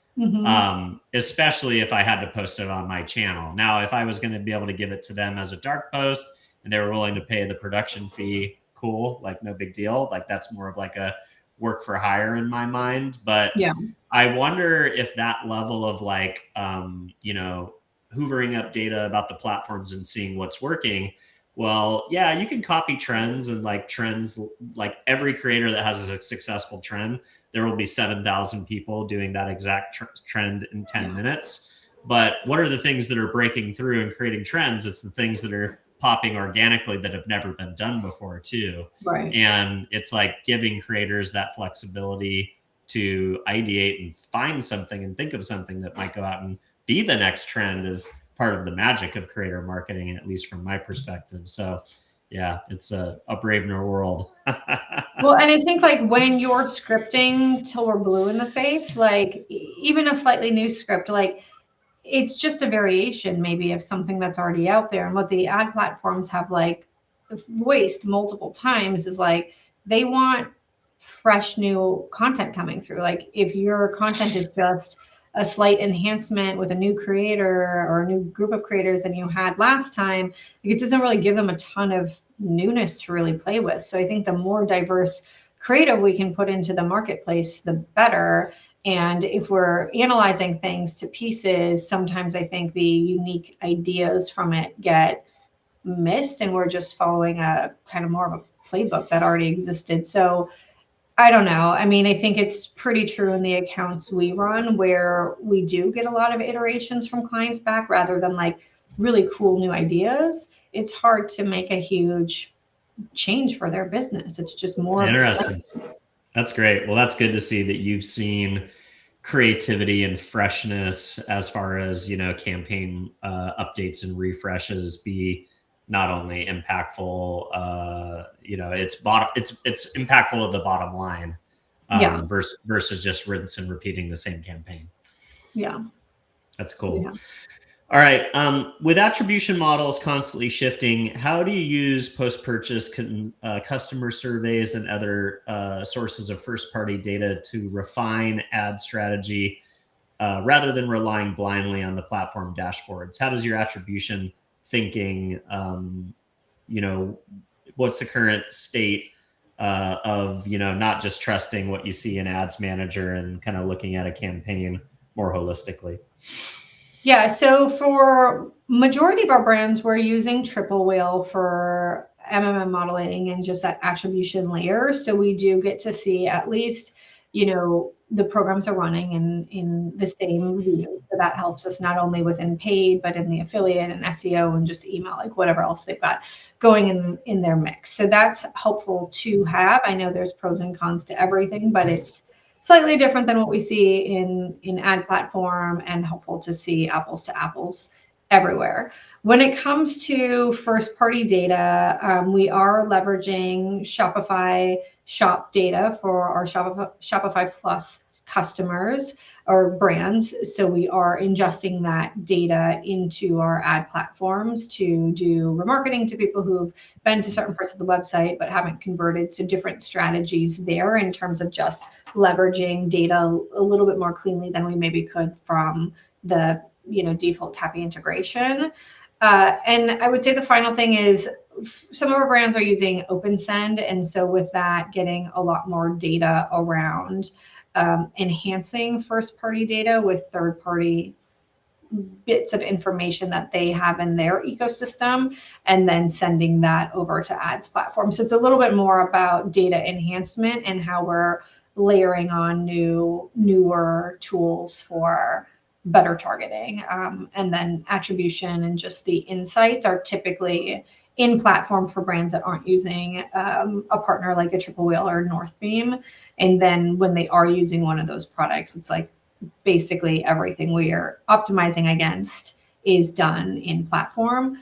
Especially if I had to post it on my channel. Now, if I was going to be able to give it to them as a dark post and they were willing to pay the production fee, cool, like no big deal. Like that's more of like a work for hire in my mind. But Yeah. I wonder if that level of like, hoovering up data about the platforms and seeing what's working. Well, yeah, you can copy trends and like trends, like every creator that has a successful trend, there will be 7,000 people doing that exact trend in 10 minutes. But what are the things that are breaking through and creating trends? It's the things that are popping organically that have never been done before too. Right. And it's like giving creators that flexibility to ideate and find something and think of something that might go out and be the next trend is part of the magic of creator marketing, at least from my perspective. So yeah, it's a brave new world. Well, and I think like when you're scripting till we're blue in the face, like even a slightly new script, like it's just a variation maybe of something that's already out there. And what the ad platforms have like voiced multiple times is like they want fresh new content coming through. Like if your content is just a slight enhancement with a new creator or a new group of creators than you had last time, it doesn't really give them a ton of newness to really play with. So I think the more diverse creative we can put into the marketplace, the better. And if we're analyzing things to pieces, sometimes I think the unique ideas from it get missed and we're just following a kind of more of a playbook that already existed. So I don't know. I mean, I think it's pretty true in the accounts we run where we do get a lot of iterations from clients back rather than like really cool new ideas. It's hard to make a huge change for their business. It's just more interesting. That's great. Well, that's good to see that you've seen creativity and freshness as far as, campaign updates and refreshes be not only impactful, it's impactful to the bottom line versus just rinse and repeating the same campaign. Yeah. That's cool. Yeah. All right. With attribution models constantly shifting, how do you use post-purchase customer surveys and other sources of first-party data to refine ad strategy rather than relying blindly on the platform dashboards? How does your attribution thinking, what's the current state of, not just trusting what you see in Ads Manager and kind of looking at a campaign more holistically? Yeah, so for majority of our brands, we're using Triple Whale for MMM modeling and just that attribution layer. So we do get to see at least, the programs are running in the same view. So that helps us not only within paid, but in the affiliate and SEO and just email, like whatever else they've got going in their mix. So that's helpful to have. I know there's pros and cons to everything, but it's slightly different than what we see in ad platform and helpful to see apples to apples everywhere. When it comes to first party data, we are leveraging Shopify shop data for our Shopify Plus customers or brands. So we are ingesting that data into our ad platforms to do remarketing to people who've been to certain parts of the website but haven't converted. So different strategies there in terms of just leveraging data a little bit more cleanly than we maybe could from the default CAPI integration. And I would say the final thing is some of our brands are using OpenSend. And so with that, getting a lot more data around enhancing first party data with third party bits of information that they have in their ecosystem and then sending that over to ads platform. So it's a little bit more about data enhancement and how we're layering on newer tools for better targeting. And then attribution and just the insights are typically in platform for brands that aren't using a partner like a Triple Wheel or Northbeam. And then when they are using one of those products, it's like basically everything we are optimizing against is done in platform,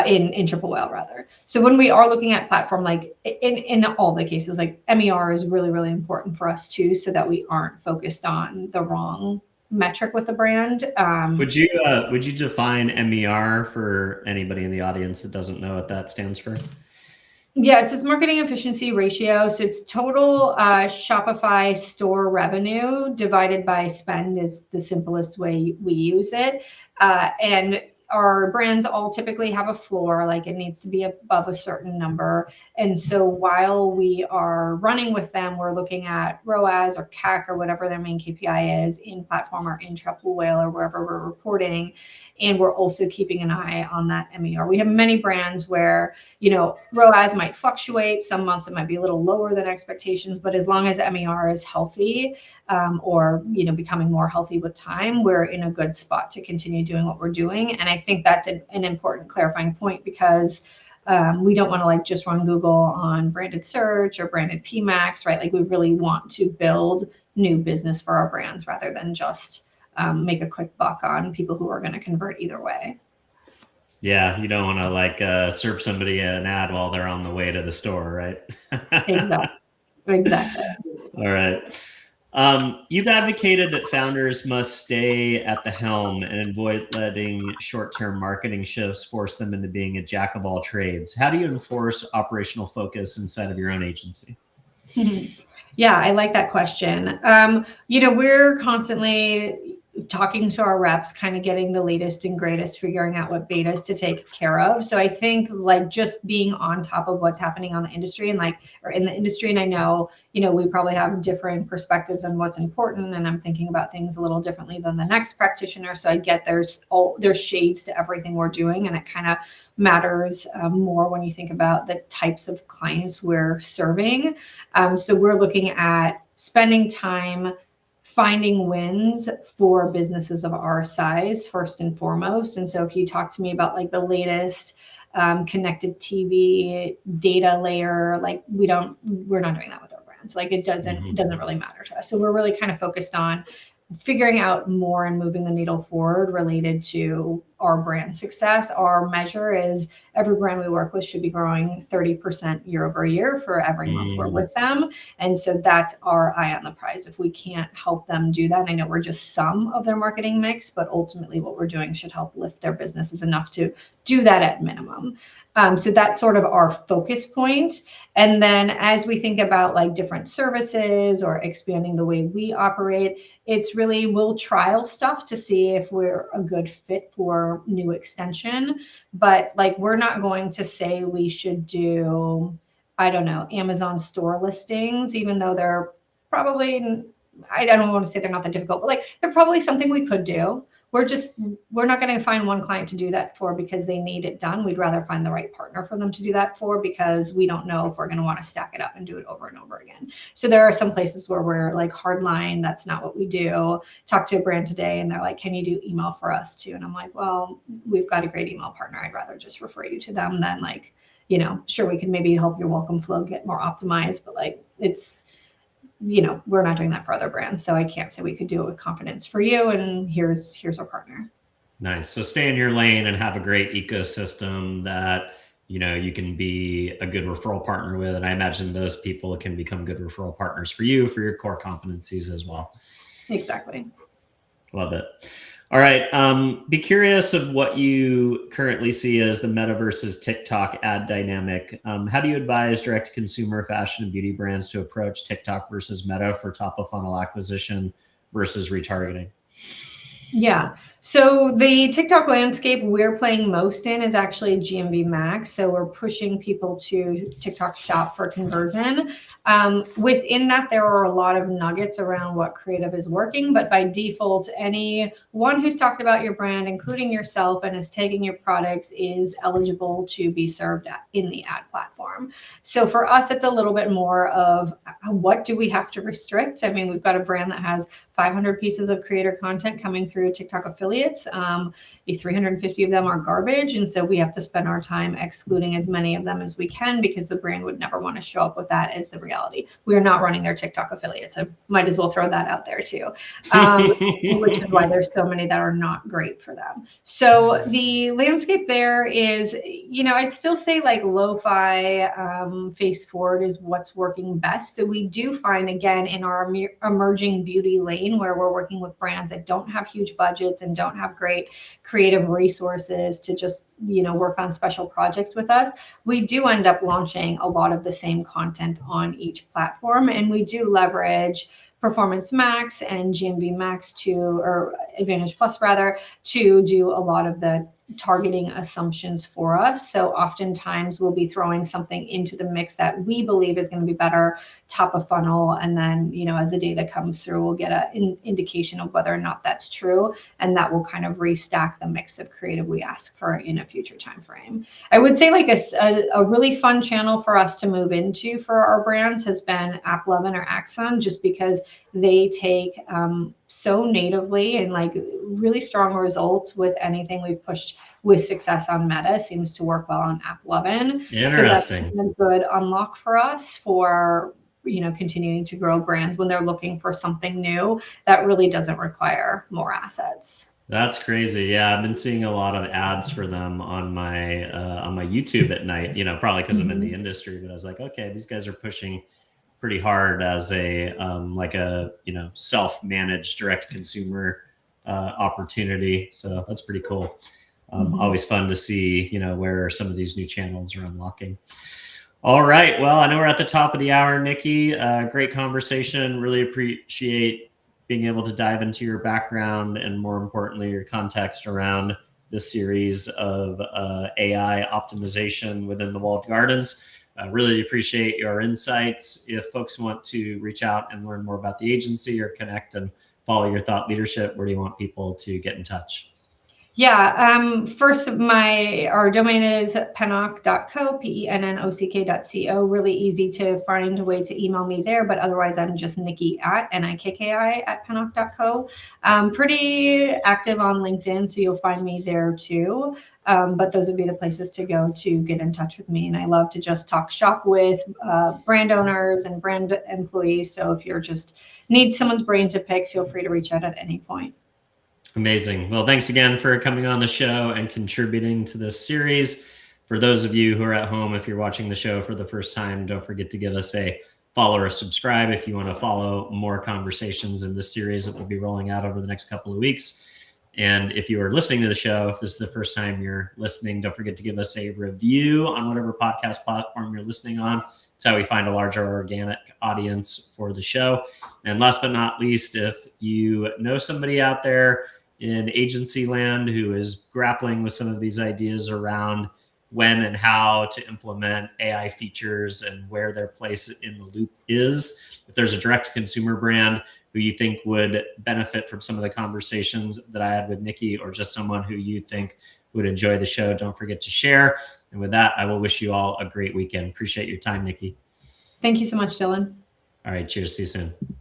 in Triple Whale rather. So when we are looking at platform, like in all the cases, like MER is really, really important for us too, so that we aren't focused on the wrong metric with the brand. Would you define MER for anybody in the audience that doesn't know what that stands for? Yes, it's marketing efficiency ratio. So it's total Shopify store revenue divided by spend is the simplest way we use it. And our brands all typically have a floor, like it needs to be above a certain number. And so while we are running with them, we're looking at ROAS or CAC or whatever their main KPI is in platform or in Triple Whale or wherever we're reporting. And we're also keeping an eye on that MER. We have many brands where, you know, ROAS might fluctuate. Some months it might be a little lower than expectations, but as long as MER is healthy, or, you know, becoming more healthy with time, we're in a good spot to continue doing what we're doing. And I think that's an important clarifying point, because we don't want to like just run Google on branded search or branded PMAX, right? Like we really want to build new business for our brands rather than just make a quick buck on people who are going to convert either way. Yeah, you don't want to like serve somebody an ad while they're on the way to the store, right? Exactly. All right. You've advocated that founders must stay at the helm and avoid letting short-term marketing shifts force them into being a jack of all trades. How do you enforce operational focus inside of your own agency? Yeah, I like that question. You know, we're constantly talking to our reps, kind of getting the latest and greatest, figuring out what betas to take care of. So I think like just being on top of what's happening on the industry and like, or in the industry. And I know, you know, we probably have different perspectives on what's important, and I'm thinking about things a little differently than the next practitioner. So I get there's shades to everything we're doing, and it kind of matters more when you think about the types of clients we're serving. So we're looking at spending time finding wins for businesses of our size first and foremost. And so if you talk to me about like the latest connected TV data layer, like we're not doing that with our brands. Like it doesn't really matter to us. So we're really kind of focused on figuring out more and moving the needle forward related to our brand success. Our measure is every brand we work with should be growing 30% year over year for every month we're with them. And so that's our eye on the prize. If we can't help them do that, and I know we're just some of their marketing mix, but ultimately what we're doing should help lift their businesses enough to do that at minimum. So that's sort of our focus point. And then as we think about like different services or expanding the way we operate, it's really, we'll trial stuff to see if we're a good fit for new extension. But like, we're not going to say we should do, I don't know, Amazon store listings, even though they're probably, I don't want to say they're not that difficult, but like, they're probably something we could do. We're not going to find one client to do that for because they need it done. We'd rather find the right partner for them to do that for, because we don't know if we're going to want to stack it up and do it over and over again. So there are some places where we're like hardline, that's not what we do. Talk to a brand today and they're like, can you do email for us too? And I'm like, well, we've got a great email partner. I'd rather just refer you to them than like, you know, sure, we can maybe help your welcome flow get more optimized, but like it's, you know, we're not doing that for other brands. So I can't say we could do it with confidence for you. And here's our partner. Nice. So stay in your lane and have a great ecosystem that, you know, you can be a good referral partner with. And I imagine those people can become good referral partners for you, for your core competencies as well. Exactly. Love it. All right. Be curious of what you currently see as the Meta versus TikTok ad dynamic. How do you advise direct-to-consumer fashion and beauty brands to approach TikTok versus Meta for top-of-funnel acquisition versus retargeting? Yeah. So the TikTok landscape we're playing most in is actually GMV Max. So we're pushing people to TikTok shop for conversion. Within that, there are a lot of nuggets around what creative is working, but by default, anyone who's talked about your brand, including yourself, and is tagging your products is eligible to be served in the ad platform. So for us, it's a little bit more of what do we have to restrict? I mean, we've got a brand that has 500 pieces of creator content coming through TikTok affiliates. 350 of them are garbage. And so we have to spend our time excluding as many of them as we can, because the brand would never want to show up with that as the reality. We are not running their TikTok affiliates. I might as well throw that out there too, which is why there's so many that are not great for them. So the landscape there is, I'd still say like lo-fi, face forward is what's working best. So we do find, again, in our emerging beauty lane, where we're working with brands that don't have huge budgets and don't have great creative resources to just, work on special projects with us, we do end up launching a lot of the same content on each platform. And we do leverage Performance Max and GMV Max or Advantage Plus rather, to do a lot of the targeting assumptions for us. So oftentimes we'll be throwing something into the mix that we believe is going to be better top of funnel. And then, as the data comes through, we'll get an indication of whether or not that's true. And that will kind of restack the mix of creative we ask for in a future time frame. I would say like a really fun channel for us to move into for our brands has been AppLovin or Axon, just because they take so natively and like really strong results with anything we've pushed with success on Meta seems to work well on AppLovin. Interesting. So that's a good unlock for us for, continuing to grow brands when they're looking for something new that really doesn't require more assets. That's crazy. Yeah, I've been seeing a lot of ads for them on my YouTube at night, probably because I'm in the industry, but I was like, okay, these guys are pushing pretty hard as a self-managed direct consumer opportunity. So that's pretty cool. Always fun to see, where some of these new channels are unlocking. All right. Well, I know we're at the top of the hour, Nikki. Great conversation. Really appreciate being able to dive into your background and, more importantly, your context around this series of AI optimization within the walled gardens. Really appreciate your insights. If folks want to reach out and learn more about the agency or connect and follow your thought leadership, where do you want people to get in touch? Yeah, first, our domain is pennock.co, pennock.co. Really easy to find a way to email me there, but otherwise I'm just Nikki at pennock.co. Pretty active on LinkedIn, so you'll find me there too. But those would be the places to go to get in touch with me. And I love to just talk shop with brand owners and brand employees. So if you're just need someone's brain to pick, feel free to reach out at any point. Amazing. Well, thanks again for coming on the show and contributing to this series. For those of you who are at home, if you're watching the show for the first time, don't forget to give us a follow or subscribe if you want to follow more conversations in this series that we'll be rolling out over the next couple of weeks. And if you are listening to the show, if this is the first time you're listening, don't forget to give us a review on whatever podcast platform you're listening on. It's how we find a larger organic audience for the show. And last but not least, if you know somebody out there in agency land who is grappling with some of these ideas around when and how to implement AI features and where their place in the loop is, if there's a direct consumer brand who you think would benefit from some of the conversations that I had with Nikki, or just someone who you think would enjoy the show, don't forget to share. And with that, I will wish you all a great weekend. Appreciate your time, Nikki. Thank you so much, Dylan. All right. Cheers. See you soon.